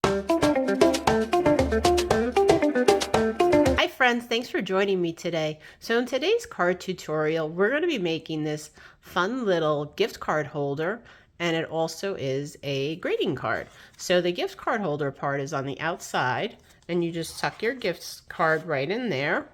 Hi friends, thanks for joining me today. So in today's card tutorial, we're going to be making this fun little gift card holder, and it also is a greeting card. So the gift card holder part is on the outside, and you just tuck your gift card right in there,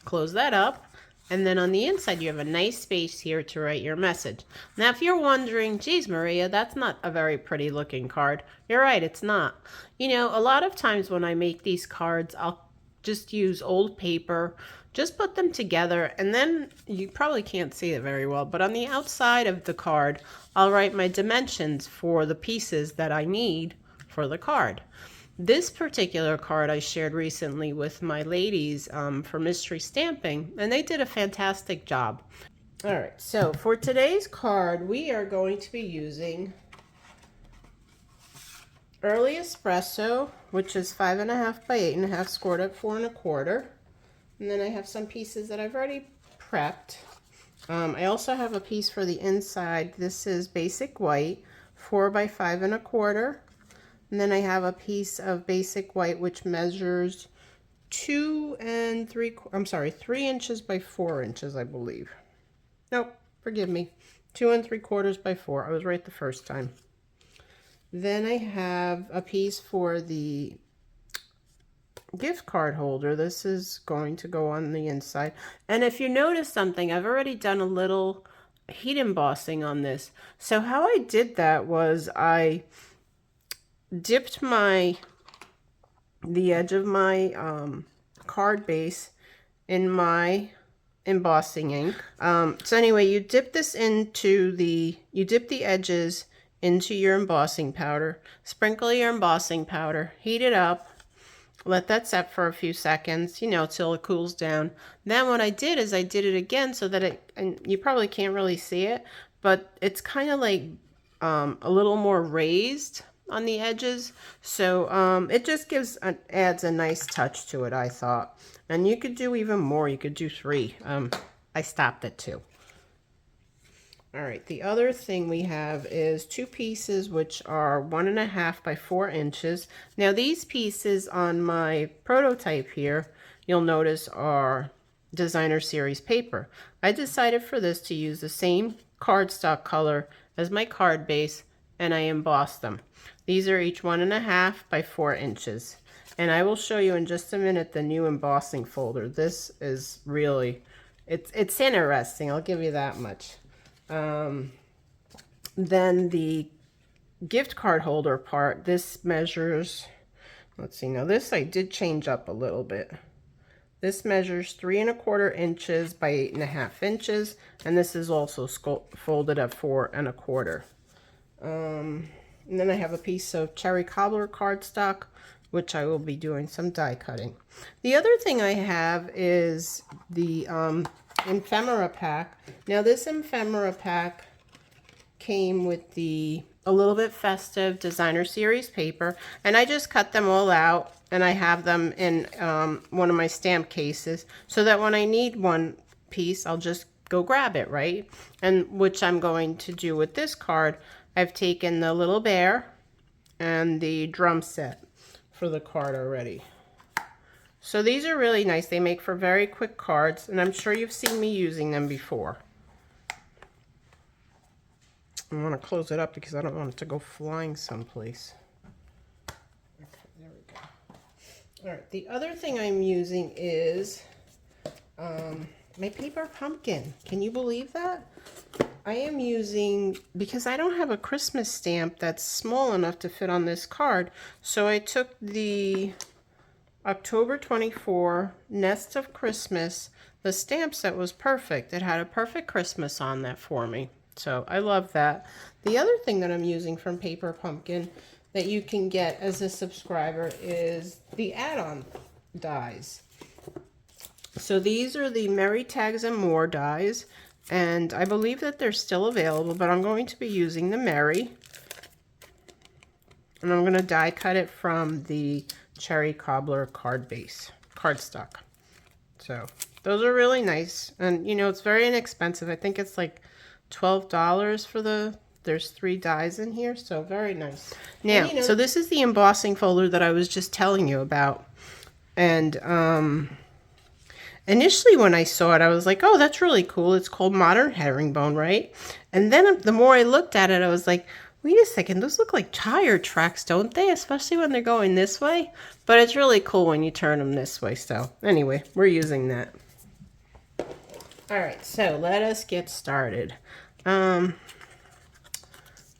close that up, and then on the inside you have a nice space here to write your message. Now if you're wondering, geez Maria, that's not a very pretty looking card. You're right, it's not. You know, a lot of times when I make these cards, I'll just use old paper, just put them together, and then you probably can't see it very well, but on the outside of the card, I'll write my dimensions for the pieces that I need for the card. This particular card I shared recently with my ladies for mystery stamping, and they did a fantastic job. All right, so for today's card, we are going to be using Early Espresso, which is 5.5 by 8.5, scored at 4 1/4. And then I have some pieces that I've already prepped. I also have a piece for the inside. This is Basic White, 4 by 5 1/4. And then I have a piece of Basic White which measures 3 inches by 4 inches, I believe. Nope, forgive me. 2 3/4 by 4. I was right the first time. Then I have a piece for the gift card holder. This is going to go on the inside. And if you notice something, I've already done a little heat embossing on this. So how I did that was I dipped the edge of my card base in my embossing ink. So anyway, you dip the edges into your embossing powder, sprinkle your embossing powder, heat it up, let that set for a few seconds, you know, till it cools down. Then what I did is I did it again so that and you probably can't really see it, but it's kind of like a little more raised on the edges. So it just adds a nice touch to it, I thought. And you could do even more. You could do 3. I stopped at 2. All right, the other thing we have is 2 pieces which are 1.5 by 4 inches. Now these pieces on my prototype here, you'll notice are designer series paper. I decided for this to use the same cardstock color as my card base, and I embossed them. These are each 1.5 by 4 inches. And I will show you in just a minute the new embossing folder. This is really, it's interesting, I'll give you that much. Then the gift card holder part, this measures, let's see, now this I did change up a little bit. This measures 3 1/4 inches by 8.5 inches, and this is also folded at 4 1/4. And then I have a piece of cherry cobbler cardstock, which I will be doing some die cutting. The other thing I have is the ephemera pack. Now this ephemera pack came with a little bit festive designer series paper, and I just cut them all out, and I have them in one of my stamp cases so that when I need one piece, I'll just go grab it, right? And which I'm going to do with this card. I've taken the little bear and the drum set for the card already. So these are really nice. They make for very quick cards, and I'm sure you've seen me using them before. I want to close it up because I don't want it to go flying someplace. Okay, there we go. All right, the other thing I'm using is my paper pumpkin. Can you believe that? I am using, because I don't have a Christmas stamp that's small enough to fit on this card, so I took the October 24 Nest of Christmas. The stamp set was perfect. It had a perfect Christmas on that for me. So I love that. The other thing that I'm using from Paper Pumpkin that you can get as a subscriber is the add-on dies. So these are the Merry Tags and More dies, and I believe that they're still available, but I'm going to be using the Merry. And I'm going to die cut it from the cherry cobbler cardstock. So those are really nice, and you know, it's very inexpensive. I think it's like $12 for the There's 3 dies in here, so very nice. Now, so this is the embossing folder that I was just telling you about. And initially when I saw it, I was like, oh, that's really cool. It's called Modern Herringbone, right? And then the more I looked at it, I was like, wait a second, those look like tire tracks, don't they? Especially when they're going this way. But it's really cool when you turn them this way. So anyway, we're using that. All right, so let us get started.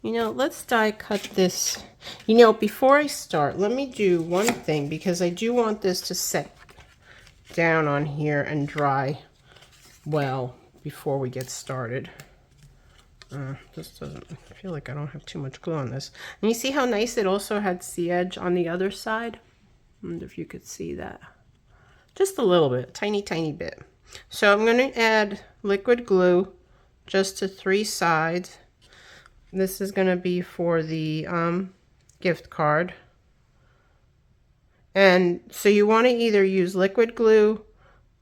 You know, let's die cut this. You know, before I start, let me do one thing, because I do want this to set down on here and dry well before we get started. This doesn't, I feel like I don't have too much glue on this. And you see how nice it also had sea edge on the other side? I wonder if you could see that. Just a little bit, tiny, tiny bit. So I'm going to add liquid glue just to 3 sides. This is going to be for the gift card. And so you want to either use liquid glue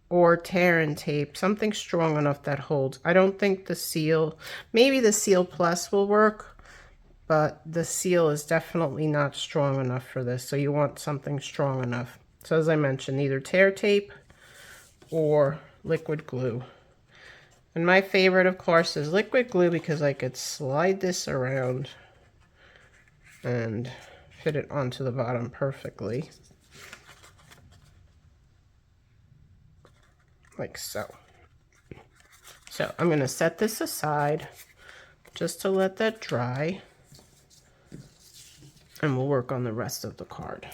or tear and tape, something strong enough that holds. I don't think the seal, maybe the Seal Plus will work, but the seal is definitely not strong enough for this. So you want something strong enough. So as I mentioned, either tear tape or liquid glue. And my favorite, of course, is liquid glue, because I could slide this around and fit it onto the bottom perfectly. Like so. So I'm going to set this aside just to let that dry, and we'll work on the rest of the card.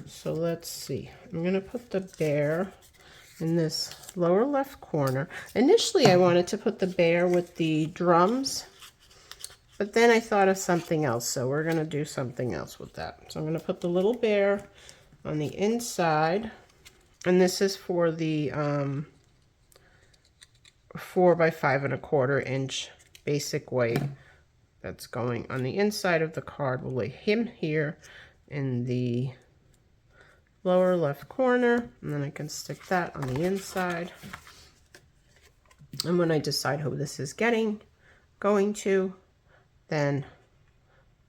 So let's see. I'm going to put the bear in this lower left corner. Initially, I wanted to put the bear with the drums, but then I thought of something else, so we're going to do something else with that. So I'm going to put the little bear on the inside, and this is for the 4 by 5¼ inch basic weight that's going on the inside of the card. We'll lay him here in the lower left corner, and then I can stick that on the inside. And when I decide who this is going to, then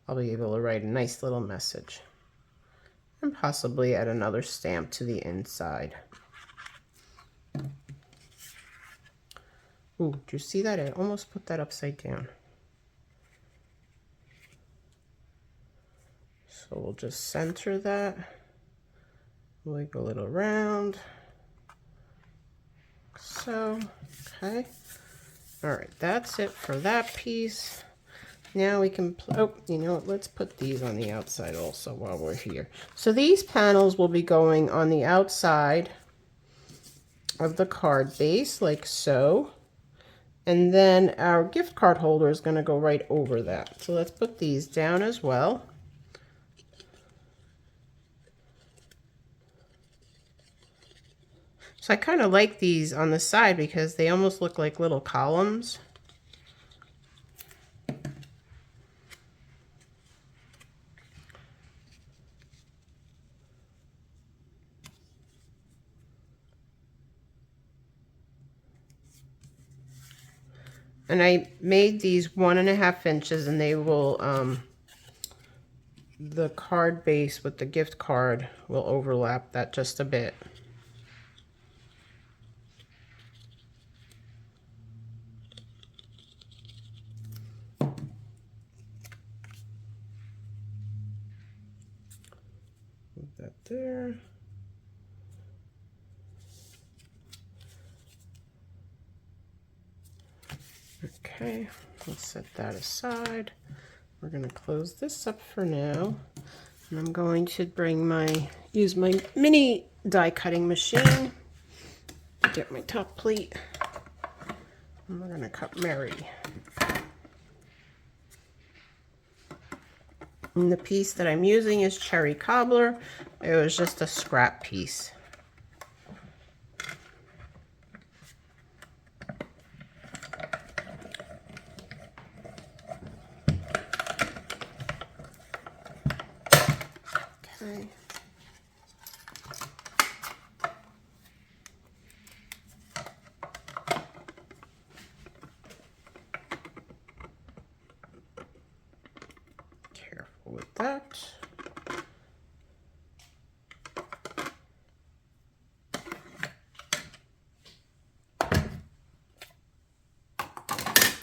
I'll be able to write a nice little message and possibly add another stamp to the inside. Ooh, do you see that? I almost put that upside down. So we'll just center that. Wiggle it around. So, okay. All right, that's it for that piece. Now we can, oh, you know what, let's put these on the outside also while we're here. So these panels will be going on the outside of the card base, like so. And then our gift card holder is going to go right over that. So let's put these down as well. So I kind of like these on the side because they almost look like little columns. And I made these 1½ inches, and they will, the card base with the gift card will overlap that just a bit. Put that there. Okay, let's set that aside. We're going to close this up for now. And I'm going to use my mini die cutting machine to get my top plate. And we're going to cut Mary. And the piece that I'm using is cherry cobbler. It was just a scrap piece. Okay.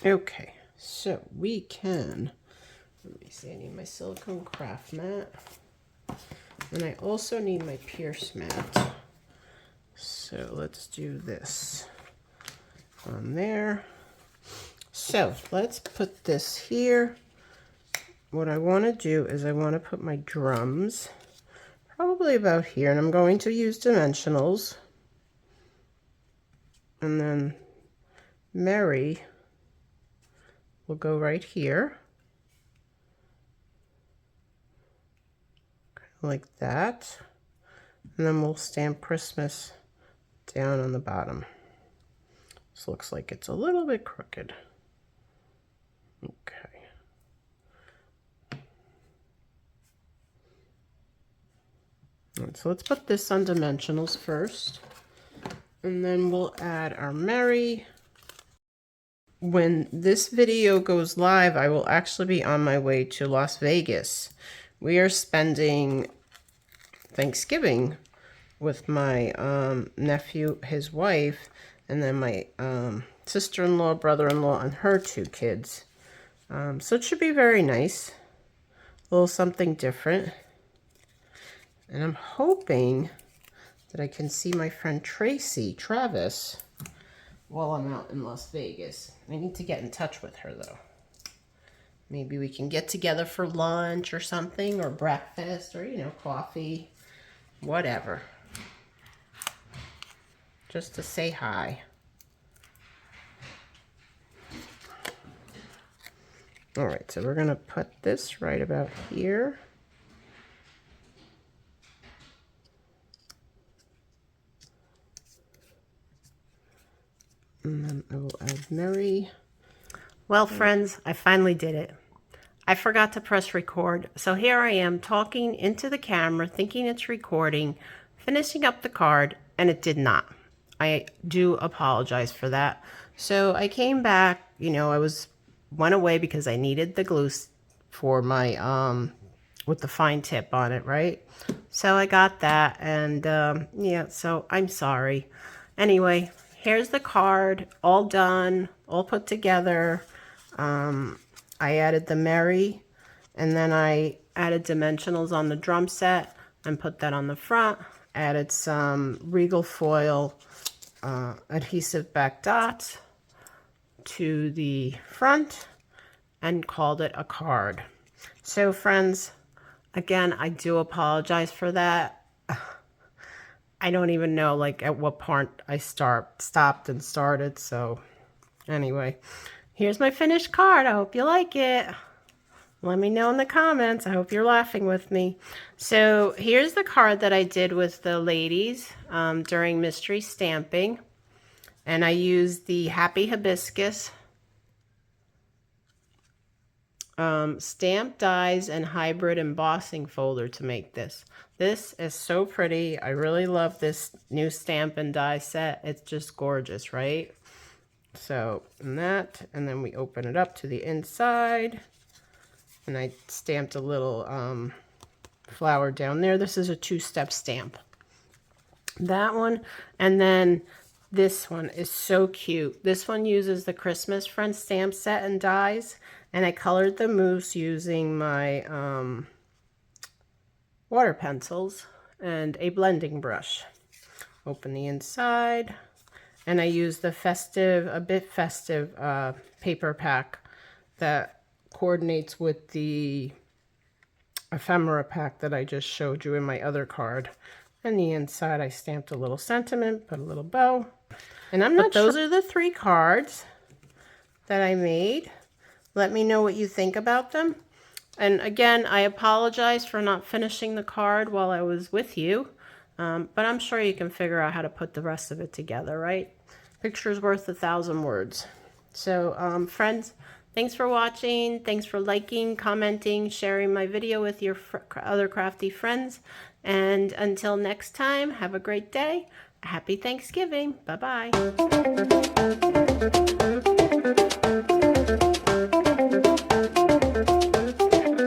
Okay, so we can, let me see, I need my silicone craft mat. And I also need my Pierce mat. So let's do this on there. So let's put this here. What I want to do is I want to put my drums probably about here, and I'm going to use dimensionals. And then Mary will go right here, like that. And then we'll stamp Christmas down on the bottom. This looks like it's a little bit crooked. Okay. All right, so let's put this on dimensionals first. And then we'll add our Mary. When this video goes live, I will actually be on my way to Las Vegas. We are spending Thanksgiving with my nephew, his wife, and then my sister-in-law, brother-in-law, and her 2 kids. So it should be very nice. A little something different. And I'm hoping that I can see my friend Travis, while I'm out in Las Vegas. I need to get in touch with her, though. Maybe we can get together for lunch or something, or breakfast, or, you know, coffee, whatever. Just to say hi. All right, so we're going to put this right about here. And then I will add Mary. Well, friends, I finally did it. I forgot to press record, so here I am talking into the camera, thinking it's recording, finishing up the card, and it did not. I do apologize for that. So I came back, you know, went away because I needed the glue for my, with the fine tip on it, right? So I got that, and yeah, so I'm sorry. Anyway, here's the card, all done, all put together. I added the Mary, and then I added dimensionals on the drum set and put that on the front. Added some Regal foil adhesive back dots to the front and called it a card. So friends, again, I do apologize for that. I don't even know like at what part I stopped and started. So anyway, here's my finished card. I hope you like it. Let me know in the comments. I hope you're laughing with me. So here's the card that I did with the ladies during mystery stamping. And I used the Happy Hibiscus stamp dies and hybrid embossing folder to make this. This is so pretty. I really love this new stamp and die set. It's just gorgeous, right? So, and then we open it up to the inside. And I stamped a little flower down there. This is a 2-step stamp. That one, and then this one is so cute. This one uses the Christmas Friends stamp set and dies. And I colored the moose using my water pencils and a blending brush. Open the inside. And I used the a bit festive paper pack that coordinates with the ephemera pack that I just showed you in my other card. And the inside I stamped a little sentiment, put a little bow. And I'm not sure. Those are the 3 cards that I made. Let me know what you think about them. And again, I apologize for not finishing the card while I was with you. But I'm sure you can figure out how to put the rest of it together, right? Picture's worth 1,000 words. So, friends, thanks for watching. Thanks for liking, commenting, sharing my video with your other crafty friends. And until next time, have a great day. Happy Thanksgiving. Bye-bye.